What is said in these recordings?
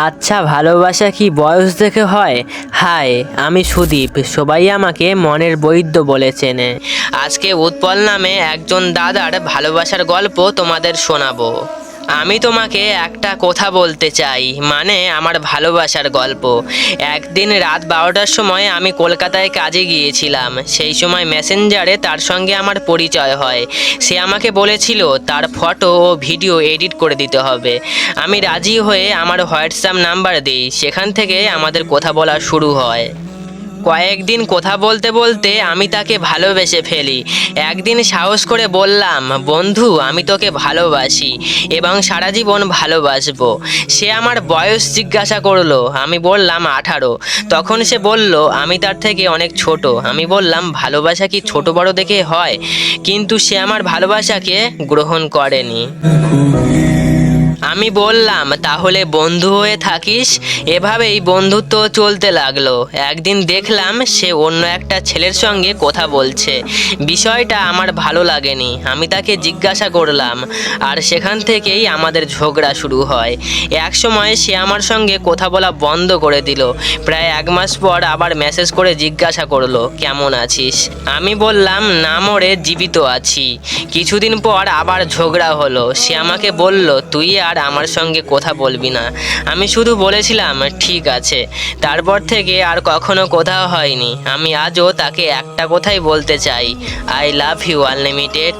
আচ্ছা, ভালোবাসা কি বয়স দেখে হয়? হাই, আমি সুদীপ। সবাই আমাকে মনের বৈদ্য বলে চেনে। আজকে উৎপল নামে একজন দাদার ভালোবাসার গল্প তোমাদের শোনাবো। আমি তোমাকে একটা কথা বলতে চাই, মানে আমার ভালোবাসার গল্প। একদিন রাত 12টার সময় আমি কলকাতায় কাজে গিয়েছিলাম। সেই সময় মেসেঞ্জারে তার সঙ্গে আমার পরিচয় হয়। সে আমাকে বলেছিল তার ফটো ও ভিডিও এডিট করে দিতে হবে। আমি রাজি হয়ে আমার হোয়াটসঅ্যাপ নাম্বার দিই। সেখান থেকে আমাদের কথা বলা শুরু হয়। কয়েকদিন কথা বলতে বলতে আমি তাকে ভালোবেসে ফেলি। একদিন সাহস করে বললাম, বন্ধু, আমি তোকে ভালোবাসি এবং সারা জীবন ভালোবাসবো। সে আমার বয়স জিজ্ঞাসা করলো। আমি বললাম 18। তখন সে বলল আমি তার থেকে অনেক ছোট। আমি বললাম, ভালোবাসা কি ছোট বড় দেখে হয়? কিন্তু সে আমার ভালোবাসাকে গ্রহণ করেনি। আমি বললাম, তাহলে বন্ধু হয়ে থাকিস। এভাবেই বন্ধুত্ব চলতে লাগলো। একদিন দেখলাম সে অন্য একটা ছেলের সঙ্গে কথা বলছে। বিষয়টা আমার ভালো লাগেনি। আমি তাকে জিজ্ঞাসা করলাম, আর সেখান থেকেই আমাদের ঝগড়া শুরু হয়। এক সময় সে আমার সঙ্গে কথা বলা বন্ধ করে দিল। প্রায় 1 মাস পর আবার মেসেজ করে জিজ্ঞাসা করলো, কেমন আছিস? আমি বললাম, না মরে জীবিত আছি। কিছুদিন পর আবার ঝগড়া হলো। সে আমাকে বলল, তুই আর আমার সঙ্গে কথা বলবি না। আমি শুধু বলেছিলাম ঠিক আছে। তারপর থেকে আর কখনো কথা হয়নি। আমি আজও তাকে একটা কথাই বলতে চাই, আই লাভ ইউ আনলিমিটেড।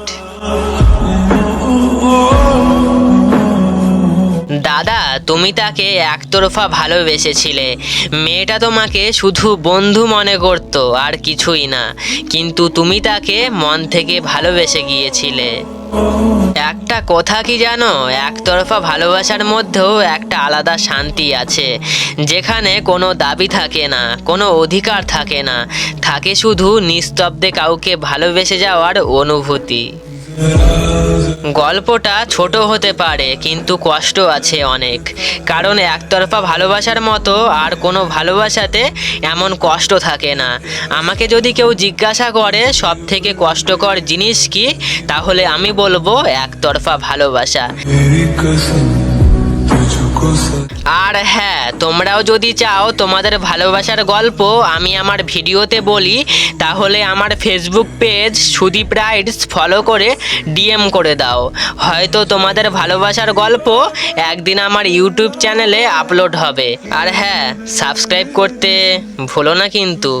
দাদা, তুমি তাকে একতরফা ভালোবেসেছিলে। মেয়েটা তোমাকে শুধু বন্ধু মনে করত, আর কিছুই না। কিন্তু তুমি তাকে মন থেকে ভালোবেসে গিয়েছিলে। একটা কথা কি জানো, একতরফা ভালোবাসার মধ্যেও একটা আলাদা শান্তি আছে, যেখানে কোনো দাবি থাকে না, কোনো অধিকার থাকে না, থাকে শুধু নিস্তব্ধে কাউকে ভালোবেসে যাওয়ার অনুভূতি। গল্পটা ছোট হতে পারে, কিন্তু কষ্ট আছে অনেক। কারণ একতরফা ভালোবাসার মতো আর কোনো ভালোবাসাতে এমন কষ্ট থাকে না। আমাকে যদি কেউ জিজ্ঞাসা করে সব থেকে কষ্টকর জিনিস কি, তাহলে আমি বলবো একতরফা ভালোবাসা। আর হ্যাঁ, তোমরাও যদি চাও তোমাদের ভালোবাসার গল্প আমি আমার ভিডিওতে বলি, তাহলে আমার Facebook page Sudip rides follow করে ডিএম করে দাও। হয়তো তোমাদের ভালোবাসার গল্প একদিন আমার ইউটিউব চ্যানেলে আপলোড হবে। আর হ্যাঁ, সাবস্ক্রাইব করতে ভুলো না কিন্তু।